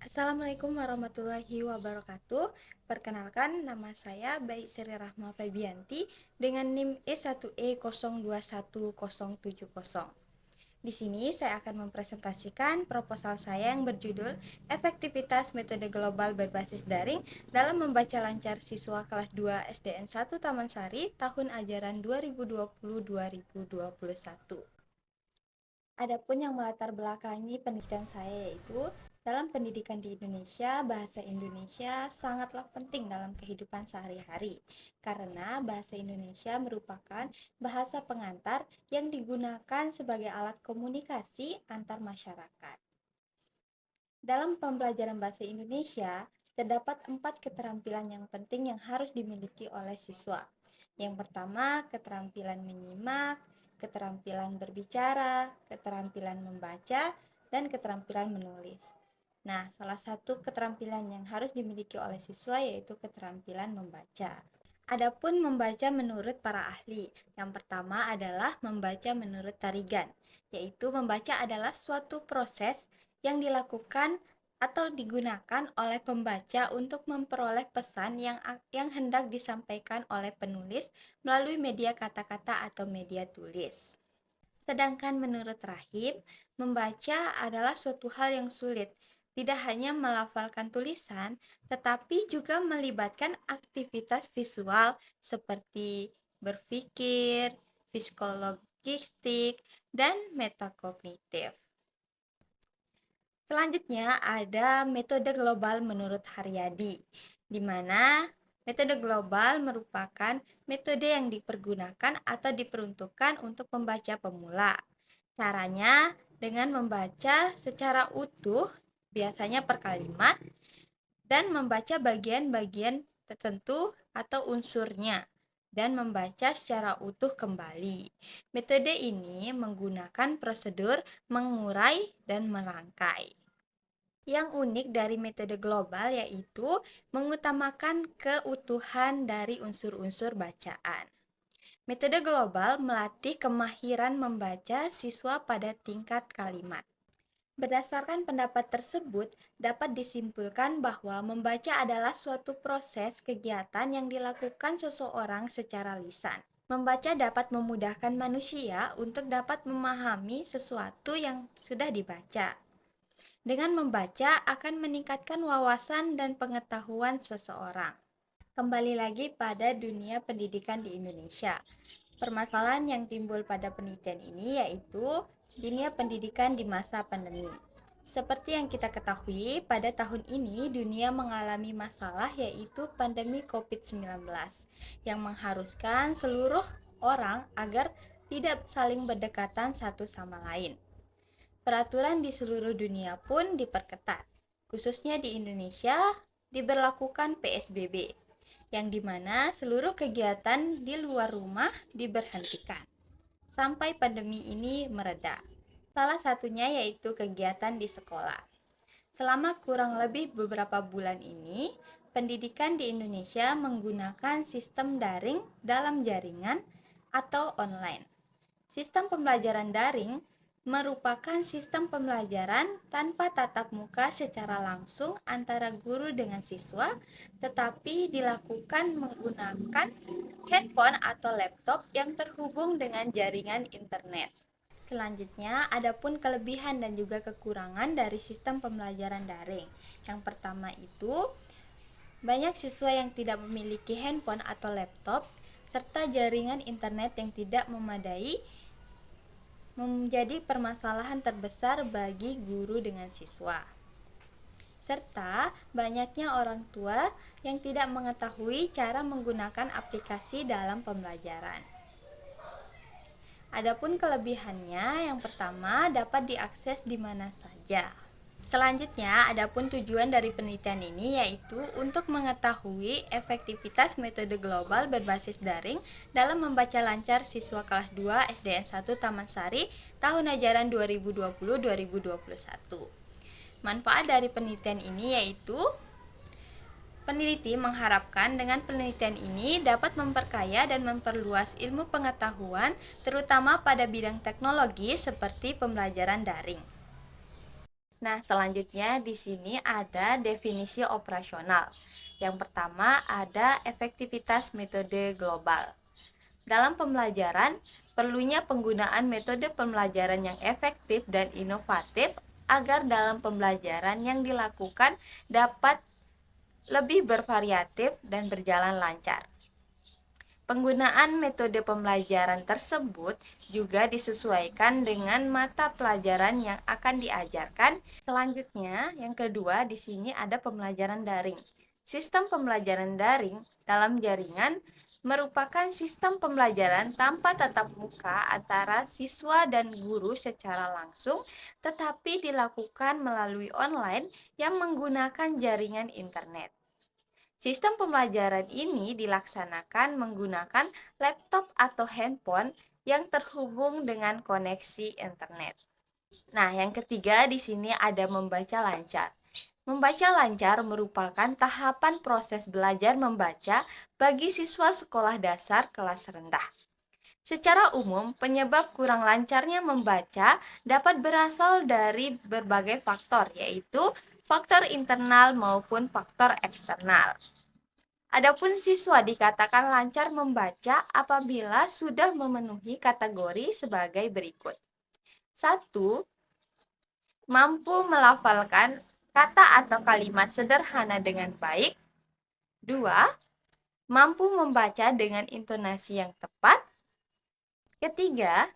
Assalamualaikum warahmatullahi wabarakatuh. Perkenalkan, nama saya Baik Sri Rahma Febianti dengan NIM E1E021070. Di sini saya akan mempresentasikan proposal saya yang berjudul Efektivitas Metode Global Berbasis Daring dalam Membaca Lancar Siswa Kelas 2 SDN 1 Taman Sari tahun ajaran 2020-2021. Adapun yang melatar belakangi penelitian saya yaitu dalam pendidikan di Indonesia, bahasa Indonesia sangatlah penting dalam kehidupan sehari-hari karena bahasa Indonesia merupakan bahasa pengantar yang digunakan sebagai alat komunikasi antar masyarakat. Dalam pembelajaran bahasa Indonesia, terdapat 4 keterampilan yang penting yang harus dimiliki oleh siswa. Yang pertama, keterampilan menyimak, keterampilan berbicara, keterampilan membaca, dan keterampilan menulis. Nah, salah satu keterampilan yang harus dimiliki oleh siswa yaitu keterampilan membaca. Adapun membaca menurut para ahli, yang pertama adalah membaca menurut Tarigan, yaitu membaca adalah suatu proses yang dilakukan atau digunakan oleh pembaca untuk memperoleh pesan yang hendak disampaikan oleh penulis melalui media kata-kata atau media tulis. Sedangkan menurut Rahim, membaca adalah suatu hal yang sulit, tidak hanya melafalkan tulisan, tetapi juga melibatkan aktivitas visual seperti berpikir, psikologistik, dan metakognitif. Selanjutnya ada metode global menurut Haryadi, di mana metode global merupakan metode yang dipergunakan atau diperuntukkan untuk pembaca pemula. Caranya dengan membaca secara utuh, biasanya per kalimat, dan membaca bagian-bagian tertentu atau unsurnya, dan membaca secara utuh kembali. Metode ini menggunakan prosedur mengurai dan merangkai. Yang unik dari metode global yaitu mengutamakan keutuhan dari unsur-unsur bacaan. Metode global melatih kemahiran membaca siswa pada tingkat kalimat. Berdasarkan pendapat tersebut, dapat disimpulkan bahwa membaca adalah suatu proses kegiatan yang dilakukan seseorang secara lisan. Membaca dapat memudahkan manusia untuk dapat memahami sesuatu yang sudah dibaca. Dengan membaca akan meningkatkan wawasan dan pengetahuan seseorang. Kembali lagi pada dunia pendidikan di Indonesia. Permasalahan yang timbul pada penelitian ini yaitu dunia pendidikan di masa pandemi. Seperti yang kita ketahui, pada tahun ini dunia mengalami masalah yaitu pandemi COVID-19 yang mengharuskan seluruh orang agar tidak saling berdekatan satu sama lain. Peraturan di seluruh dunia pun diperketat, khususnya di Indonesia diberlakukan PSBB, yang dimana seluruh kegiatan di luar rumah diberhentikan sampai pandemi ini mereda. Salah satunya yaitu kegiatan di sekolah. Selama kurang lebih beberapa bulan ini, pendidikan di Indonesia menggunakan sistem daring dalam jaringan atau online. Sistem pembelajaran daring merupakan sistem pembelajaran tanpa tatap muka secara langsung antara guru dengan siswa, tetapi dilakukan menggunakan handphone atau laptop yang terhubung dengan jaringan internet. Selanjutnya, adapun kelebihan dan juga kekurangan dari sistem pembelajaran daring. Yang pertama itu, banyak siswa yang tidak memiliki handphone atau laptop, serta jaringan internet yang tidak memadai menjadi permasalahan terbesar bagi guru dengan siswa. Serta banyaknya orang tua yang tidak mengetahui cara menggunakan aplikasi dalam pembelajaran. Adapun kelebihannya, yang pertama dapat diakses di mana saja. Selanjutnya, adapun tujuan dari penelitian ini yaitu untuk mengetahui efektivitas metode global berbasis daring dalam membaca lancar siswa kelas 2 SDN 1 Taman Sari tahun ajaran 2020-2021. Manfaat dari penelitian ini yaitu peneliti mengharapkan dengan penelitian ini dapat memperkaya dan memperluas ilmu pengetahuan terutama pada bidang teknologi seperti pembelajaran daring. Nah, selanjutnya di sini ada definisi operasional. Yang pertama ada efektivitas metode global. Dalam pembelajaran, perlunya penggunaan metode pembelajaran yang efektif dan inovatif agar dalam pembelajaran yang dilakukan dapat lebih bervariatif dan berjalan lancar. Penggunaan metode pembelajaran tersebut juga disesuaikan dengan mata pelajaran yang akan diajarkan. Selanjutnya, yang kedua di sini ada pembelajaran daring. Sistem pembelajaran daring dalam jaringan merupakan sistem pembelajaran tanpa tatap muka antara siswa dan guru secara langsung, tetapi dilakukan melalui online yang menggunakan jaringan internet. Sistem pembelajaran ini dilaksanakan menggunakan laptop atau handphone yang terhubung dengan koneksi internet. Nah, yang ketiga di sini ada membaca lancar. Membaca lancar merupakan tahapan proses belajar membaca bagi siswa sekolah dasar kelas rendah. Secara umum, penyebab kurang lancarnya membaca dapat berasal dari berbagai faktor, yaitu faktor internal maupun faktor eksternal. Adapun siswa dikatakan lancar membaca apabila sudah memenuhi kategori sebagai berikut. 1. Mampu melafalkan kata atau kalimat sederhana dengan baik. 2. Mampu membaca dengan intonasi yang tepat. Ketiga,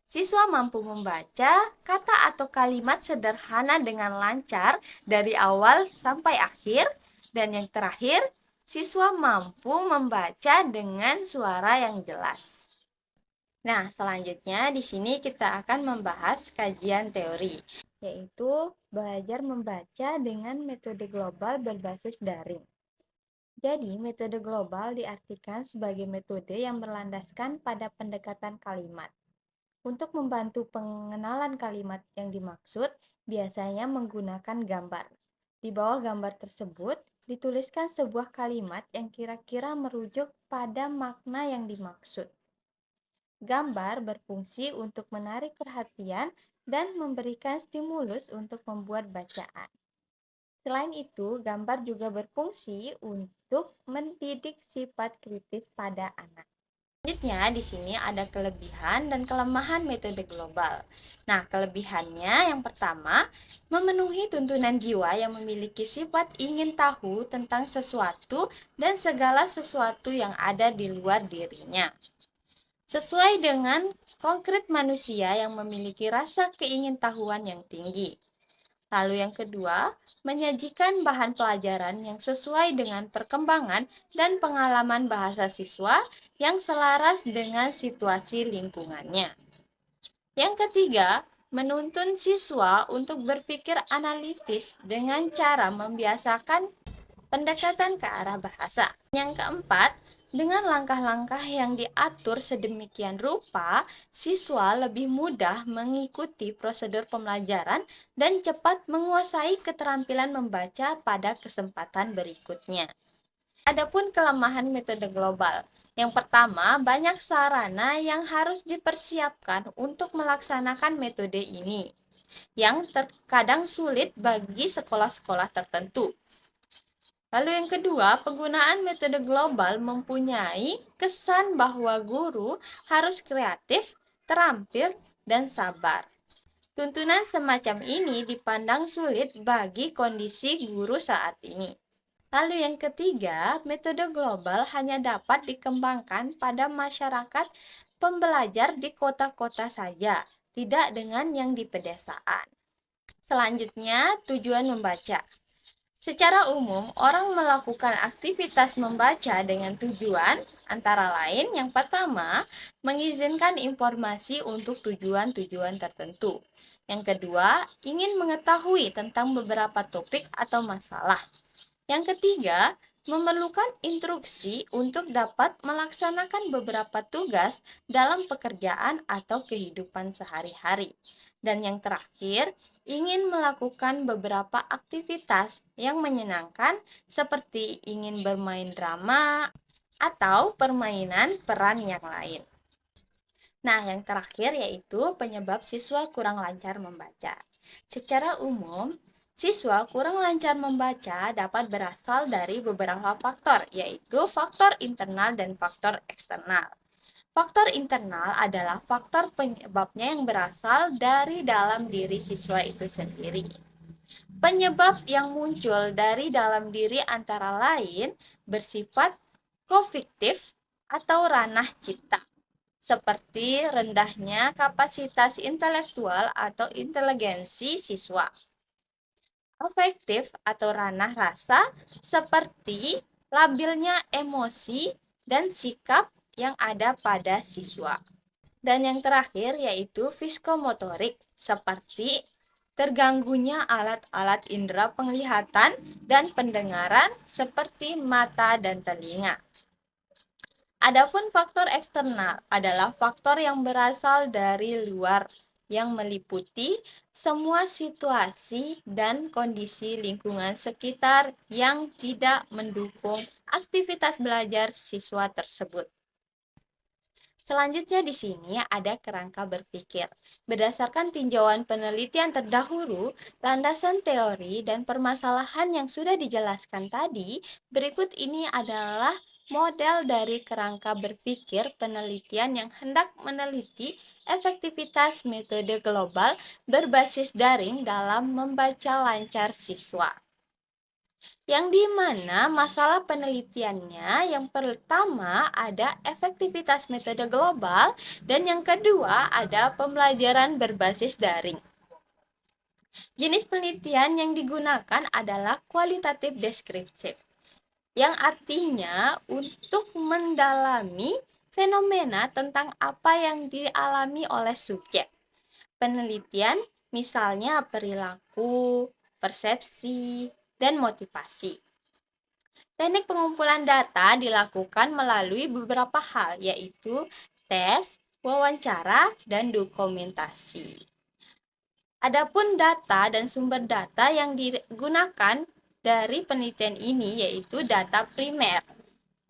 siswa mampu membaca kata atau kalimat sederhana dengan lancar dari awal sampai akhir. Dan yang terakhir, siswa mampu membaca dengan suara yang jelas. Nah, selanjutnya di sini kita akan membahas kajian teori, yaitu belajar membaca dengan metode global berbasis daring. Jadi, metode global diartikan sebagai metode yang berlandaskan pada pendekatan kalimat. Untuk membantu pengenalan kalimat yang dimaksud, biasanya menggunakan gambar. Di bawah gambar tersebut, dituliskan sebuah kalimat yang kira-kira merujuk pada makna yang dimaksud. Gambar berfungsi untuk menarik perhatian dan memberikan stimulus untuk membuat bacaan. Selain itu, gambar juga berfungsi untuk mendidik sifat kritis pada anak. Selanjutnya, di sini ada kelebihan dan kelemahan metode global. Nah, kelebihannya yang pertama, memenuhi tuntunan jiwa yang memiliki sifat ingin tahu tentang sesuatu dan segala sesuatu yang ada di luar dirinya. Sesuai dengan konkret manusia yang memiliki rasa keingintahuan yang tinggi. Lalu yang kedua, menyajikan bahan pelajaran yang sesuai dengan perkembangan dan pengalaman bahasa siswa yang selaras dengan situasi lingkungannya. Yang ketiga, menuntun siswa untuk berpikir analitis dengan cara membiasakan pendekatan ke arah bahasa. Yang keempat, dengan langkah-langkah yang diatur sedemikian rupa, siswa lebih mudah mengikuti prosedur pembelajaran dan cepat menguasai keterampilan membaca pada kesempatan berikutnya. Adapun kelemahan metode global. Yang pertama, banyak sarana yang harus dipersiapkan untuk melaksanakan metode ini, yang terkadang sulit bagi sekolah-sekolah tertentu. Lalu yang kedua, penggunaan metode global mempunyai kesan bahwa guru harus kreatif, terampil, dan sabar. Tuntunan semacam ini dipandang sulit bagi kondisi guru saat ini. Lalu yang ketiga, metode global hanya dapat dikembangkan pada masyarakat pembelajar di kota-kota saja, tidak dengan yang di pedesaan. Selanjutnya, tujuan membaca. Secara umum, orang melakukan aktivitas membaca dengan tujuan antara lain yang pertama, mengizinkan informasi untuk tujuan-tujuan tertentu. Yang kedua, ingin mengetahui tentang beberapa topik atau masalah. Yang ketiga, memerlukan instruksi untuk dapat melaksanakan beberapa tugas dalam pekerjaan atau kehidupan sehari-hari. Dan yang terakhir, ingin melakukan beberapa aktivitas yang menyenangkan seperti ingin bermain drama atau permainan peran yang lain. Nah, yang terakhir yaitu penyebab siswa kurang lancar membaca. Secara umum, siswa kurang lancar membaca dapat berasal dari beberapa faktor, yaitu faktor internal dan faktor eksternal. Faktor internal adalah faktor penyebabnya yang berasal dari dalam diri siswa itu sendiri. Penyebab yang muncul dari dalam diri antara lain bersifat kognitif atau ranah cipta, seperti rendahnya kapasitas intelektual atau inteligensi siswa. Afektif atau ranah rasa, seperti labilnya emosi dan sikap yang ada pada siswa. Dan yang terakhir yaitu psikomotorik, seperti terganggunya alat-alat indera penglihatan dan pendengaran seperti mata dan telinga. Adapun faktor eksternal adalah faktor yang berasal dari luar yang meliputi semua situasi dan kondisi lingkungan sekitar yang tidak mendukung aktivitas belajar siswa tersebut. Selanjutnya di sini ada kerangka berpikir. Berdasarkan tinjauan penelitian terdahulu, landasan teori dan permasalahan yang sudah dijelaskan tadi, berikut ini adalah model dari kerangka berpikir penelitian yang hendak meneliti efektivitas metode global berbasis daring dalam membaca lancar siswa. Yang dimana masalah penelitiannya yang pertama ada efektivitas metode global dan yang kedua ada pembelajaran berbasis daring. Jenis penelitian yang digunakan adalah kualitatif deskriptif, yang artinya untuk mendalami fenomena tentang apa yang dialami oleh subjek. Penelitian misalnya perilaku, persepsi, dan motivasi. Teknik pengumpulan data dilakukan melalui beberapa hal, yaitu tes, wawancara, dan dokumentasi. Adapun data dan sumber data yang digunakan dari penelitian ini yaitu data primer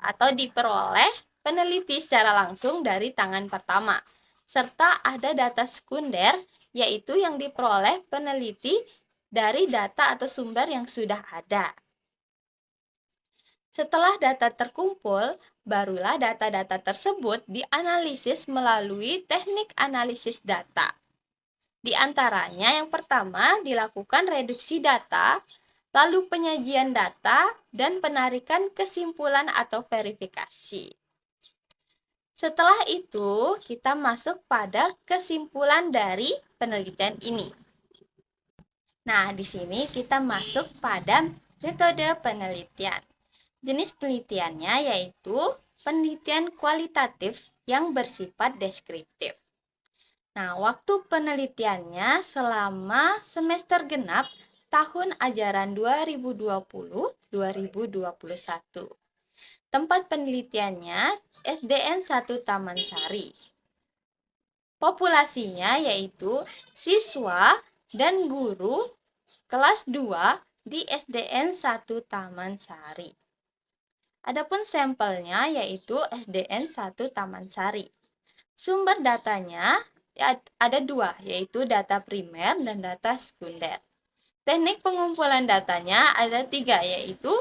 atau diperoleh peneliti secara langsung dari tangan pertama, serta ada data sekunder yaitu yang diperoleh peneliti dari data atau sumber yang sudah ada. Setelah data terkumpul, barulah data-data tersebut dianalisis melalui teknik analisis data. Di antaranya yang pertama dilakukan reduksi data, lalu penyajian data, dan penarikan kesimpulan atau verifikasi. Setelah itu, kita masuk pada kesimpulan dari penelitian ini. Nah, di sini kita masuk pada metode penelitian. Jenis penelitiannya yaitu penelitian kualitatif yang bersifat deskriptif. Nah, waktu penelitiannya selama semester genap tahun ajaran 2020-2021. Tempat penelitiannya SDN 1 Taman Sari. Populasinya yaitu siswa dan guru kelas 2 di SDN 1 Taman Sari. Adapun sampelnya yaitu SDN 1 Taman Sari. Sumber datanya ada dua, yaitu data primer dan data sekunder. Teknik pengumpulan datanya ada tiga, yaitu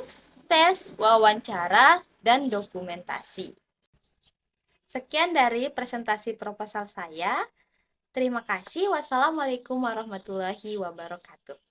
tes, wawancara, dan dokumentasi. Sekian dari presentasi proposal saya. Terima kasih. Wassalamualaikum warahmatullahi wabarakatuh.